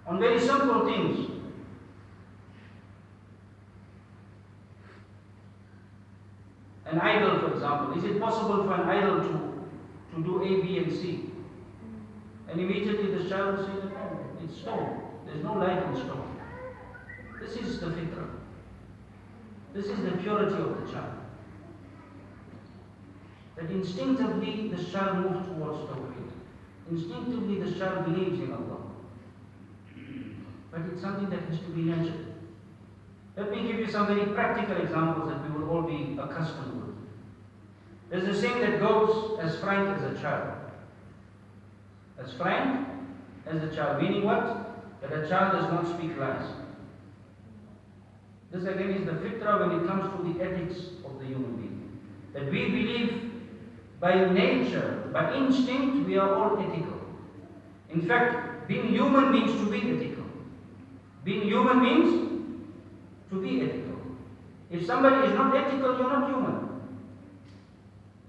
on very simple things. An idol, for example. Is it possible for an idol to do A, B, and C? And immediately the child will say, no, it's stone. There's no life in stone. This is the fitrah. This is the purity of the child. That instinctively the child moves towards Tawheed. Instinctively the child believes in Allah. But it's something that has to be nurtured. Let me give you some very practical examples that we will all be accustomed with. There's a saying that goes, as frank as a child. As frank as a child. Meaning what? That a child does not speak lies. This again is the fitrah when it comes to the ethics of the human being. That we believe by nature, by instinct, we are all ethical. In fact, being human means to be ethical. Being human means to be ethical. If somebody is not ethical, you're not human.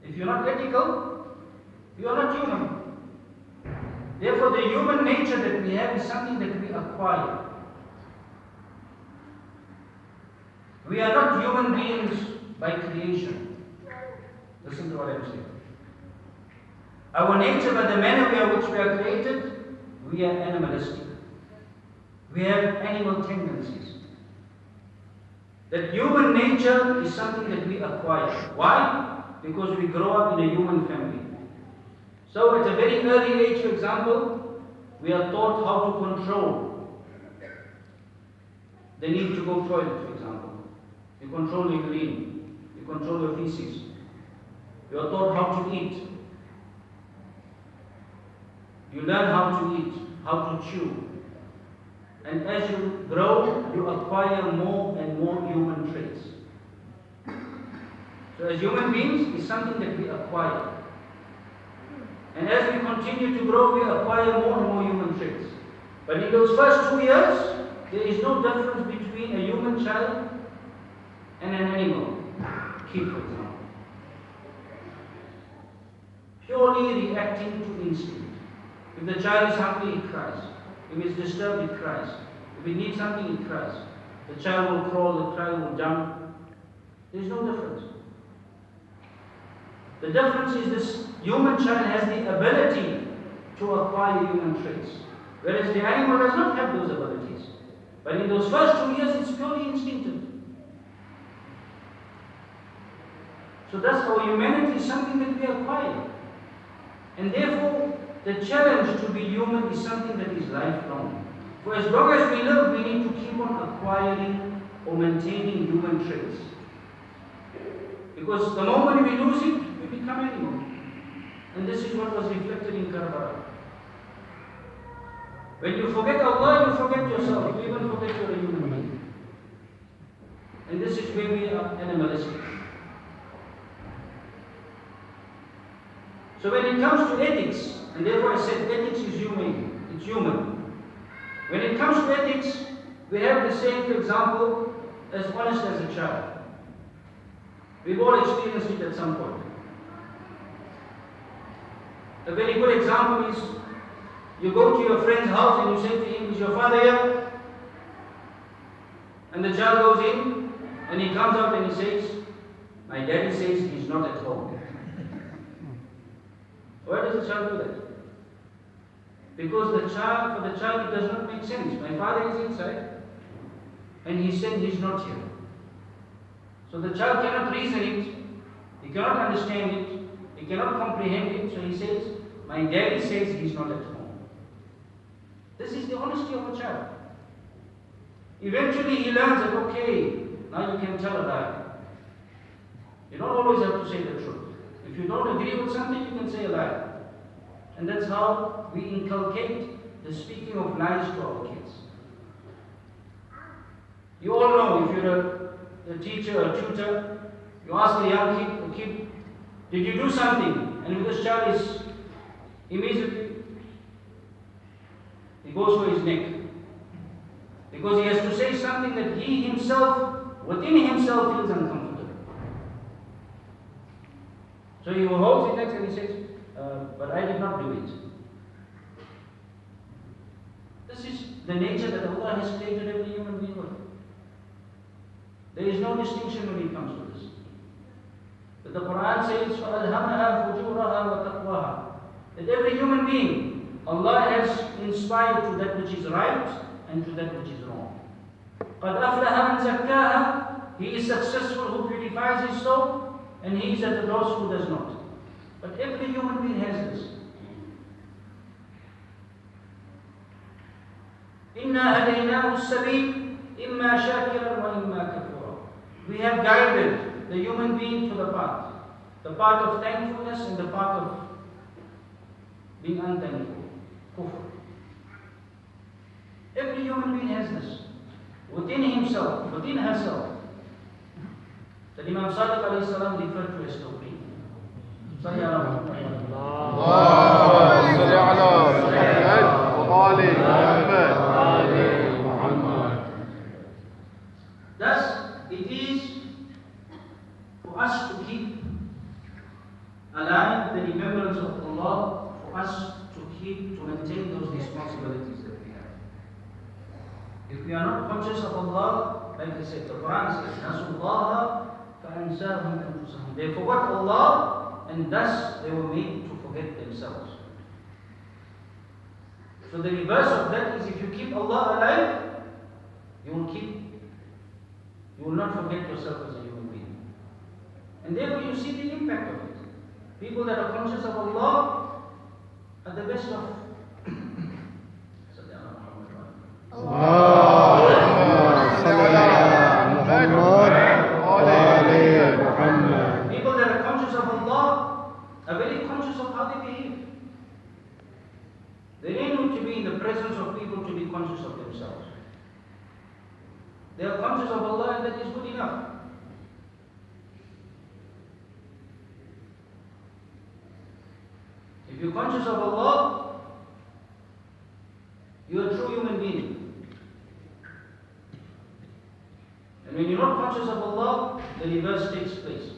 If you're not ethical, you are not human. Therefore, the human nature that we have is something that we acquire. We are not human beings by creation. Listen to what I'm saying. Our nature, by the manner in which we are created, we are animalistic. We have animal tendencies. That human nature is something that we acquire. Why? Because we grow up in a human family. So at a very early age, for example, we are taught how to control the need to go toilet, for example. You control your urine. You control your feces. You are taught how to eat. You learn how to eat, how to chew. And as you grow, you acquire more and more human traits. So as human beings, it's something that we acquire. And as we continue to grow, we acquire more and more human traits. But in those first 2 years, there is no difference between a human child and an animal, kid for example. Purely reacting to instinct. If the child is hungry, it cries. If it's disturbed, it cries. If it needs something, it cries. The child will crawl, the child will jump. There is no difference. The difference is this human child has the ability to acquire human traits, whereas the animal does not have those abilities. But in those first 2 years, it's purely instinctive. So thus our humanity is something that we acquire. And therefore, the challenge to be human is something that is lifelong. For as long as we live, we need to keep on acquiring or maintaining human traits. Because the moment we lose it, we become animal. And this is what was reflected in Karbala. When you forget Allah, you forget yourself. You even forget you're a human being. And this is where we are animalistic. So when it comes to ethics, and therefore I said ethics is human, it's human. When it comes to ethics, we have the same, for example, as honest as a child. We've all experienced it at some point. A very good example is, you go to your friend's house and you say to him, is your father here? And the child goes in, and he comes out and he says, my daddy says he's not at home. Why does the child do that? Because for the child it does not make sense. My father is inside, and he said he's not here. So the child cannot reason it, he cannot understand it, he cannot comprehend it, so he says, my daddy says he's not at home. This is the honesty of a child. Eventually he learns that, okay, now you can tell a lie. You don't always have to say the truth. If you don't agree with something, you can say a lie. And that's how we inculcate the speaking of lies to our kids. You all know, if you're a teacher or a tutor, you ask a young kid, did you do something? And if this child is immediately, he goes for his neck. Because he has to say something that he himself, within himself, feels uncomfortable. So he holds his neck and he says, but I did not do it. the nature that Allah has created every human being with. There is no distinction when it comes to this. But the Quran says, فَأَلْهَمَهَا فُجُورَهَا وَتَقْوَاهَا, that every human being, Allah has inspired to that which is right and to that which is wrong. قَدْ أَفْلَهَ مَنْ زَكَّاهَا, he is successful who purifies his soul, and he is at those who does not. But every human being has this. إِنَّا هَدَيْنَاهُ السَّبِيلَ إِمَّا شَاكِرًا وَإِمَّا كَفُورًا. We have guided the human being to the path of thankfulness and the path of being unthankful, kufr. Every human being has this within himself, within herself, that Imam Sadiq a.s. referred to as tawheed. Thus, it is for us to keep alive the remembrance of Allah, for us to maintain those responsibilities that we have. If we are not conscious of Allah, like I said, the Quran says, نَسُوا اللَّهَ فَأَنْسَاهُمْ أَنفُسَهُمْ. They forgot Allah, and thus they were made to forget themselves. So the reverse of that is, if you keep Allah alive, you will not forget yourself as a human being. And therefore you see the impact of it. People that are conscious of Allah are the best of people that are conscious of Allah are very conscious of how they behave. They don't need to be in the presence of people to be conscious of themselves. They are conscious of Allah, and that is good enough. If you're conscious of Allah, you're a true human being. And when you're not conscious of Allah, the reverse takes place.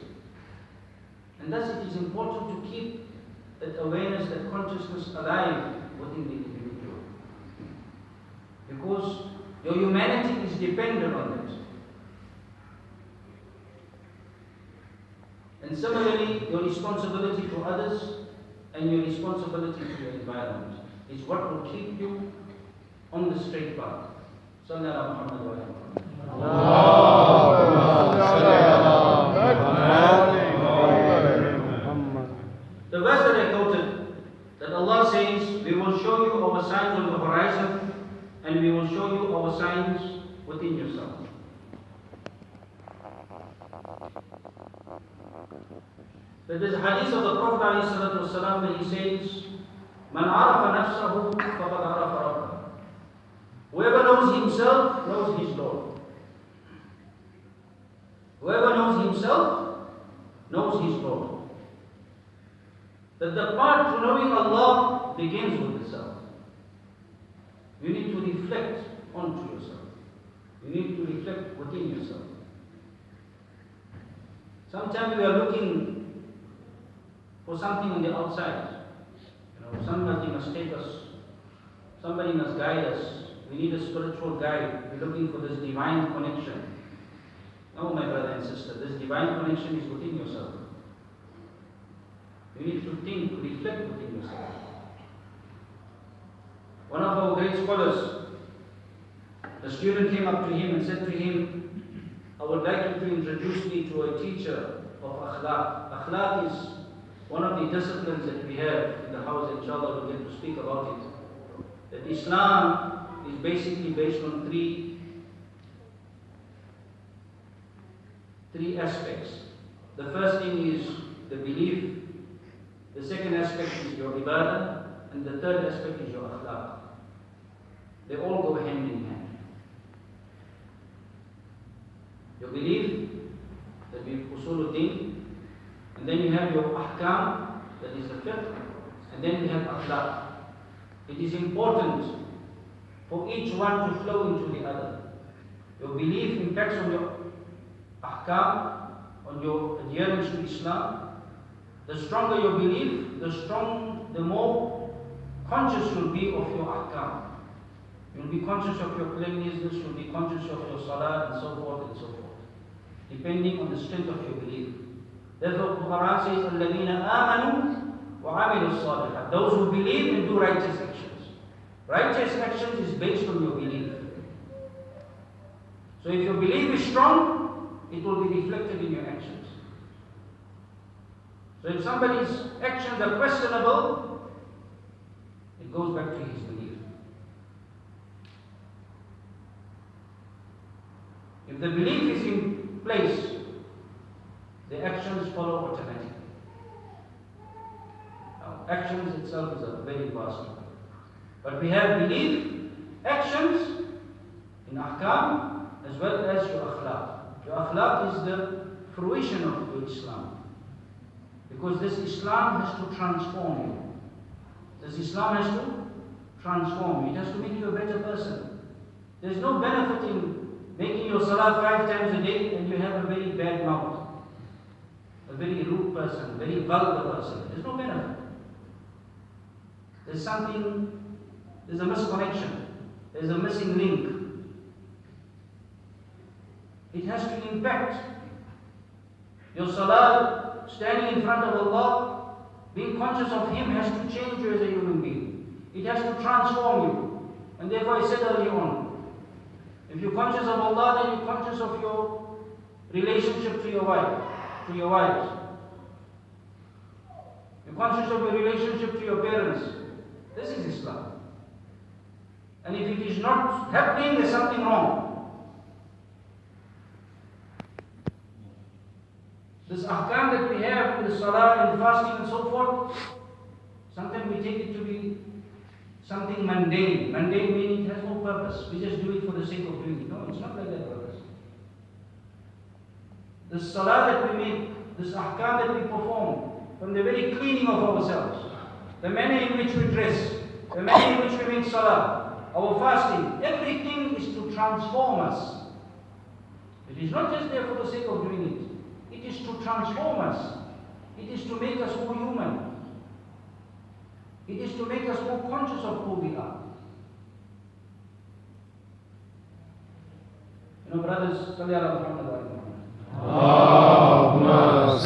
And thus it is important to keep that awareness, that consciousness alive within the individual. Because your humanity is dependent on it. And similarly, your responsibility to others and your responsibility to your environment is what will keep you on the straight path. Sallallahu Alaihi Wasallam. The verse that I quoted, that Allah says, we will show you our signs on the horizon, and we will show you our signs within yourself. There is a hadith of the Prophet ﷺ where he says, Man arafa nafsahu faqad arafa rabbah. Whoever knows himself knows his Lord. Whoever knows himself knows his Lord. That the path to knowing Allah begins with the self. You need to reflect onto yourself. You need to reflect within yourself. Sometimes we are looking for something on the outside. Somebody must take us, somebody must guide us. We need a spiritual guide. We're looking for this divine connection. No, my brother and sister, this divine connection is within yourself. You need to think, reflect within yourself. One of our great scholars, the student came up to him and said to him, I would like you to introduce me to a teacher of akhlaq. Akhlaq is one of the disciplines that we have in the house. Inshallah, we'll get to speak about it. That Islam is basically based on three aspects. The first thing is the belief. The second aspect is your ibadah. And the third aspect is your akhlaq. They all go hand in hand. Your belief, that we usuluddin, and then you have your ahkam, that is the fiqh, and then you have akhlaq. It is important for each one to flow into the other. Your belief impacts on your ahkam, on your adherence to Islam. The stronger your belief, the more conscious you'll be of your ahkam. You'll You'll be conscious of your cleanliness, you'll be conscious of your salah, and so forth and so forth, depending on the strength of your belief. Therefore, Muharam says, الَّذِينَ آمَنُوا وَعَمِلُوا الصَّالِحَاتِ. Those who believe and do righteous actions. Righteous actions is based on your belief. So if your belief is strong, it will be reflected in your actions. So if somebody's actions are questionable, it goes back to his belief. If the belief is in place, the actions follow automatically. Now, actions itself is a very vast topic. But we have belief, actions in ahkam, as well as your akhlaq. Your akhlaq is the fruition of your Islam. Because this Islam has to transform you. This Islam has to transform you. It has to make you a better person. There's no benefit in making your salah 5 times a day and you have a very bad mouth. A very rude person, a very vulgar person. There's no benefit. There's a misconnection. There's a missing link. It has to impact your salah, standing in front of Allah, being conscious of Him has to change you as a human being. It has to transform you. And therefore I said earlier on, if you're conscious of Allah, then you're conscious of your relationship to your wife, to your wives. You're conscious of your relationship to your parents. This is Islam. And if it is not happening, there's something wrong. This ahkam that we have in the salah and fasting and so forth, sometimes we take it to be something mundane. Mundane meaning it has no purpose. We just do it for the sake of doing it. No, it's not like that purpose. The salah that we make, this ahkam that we perform, from the very cleaning of ourselves, the manner in which we dress, the manner in which we make salah, our fasting, everything is to transform us. It is not just there for the sake of doing it. It is to transform us. It is to make us more human. It is to make us more conscious of who we are. You know, brothers, salli ala Muhammad wa ala Muhammad.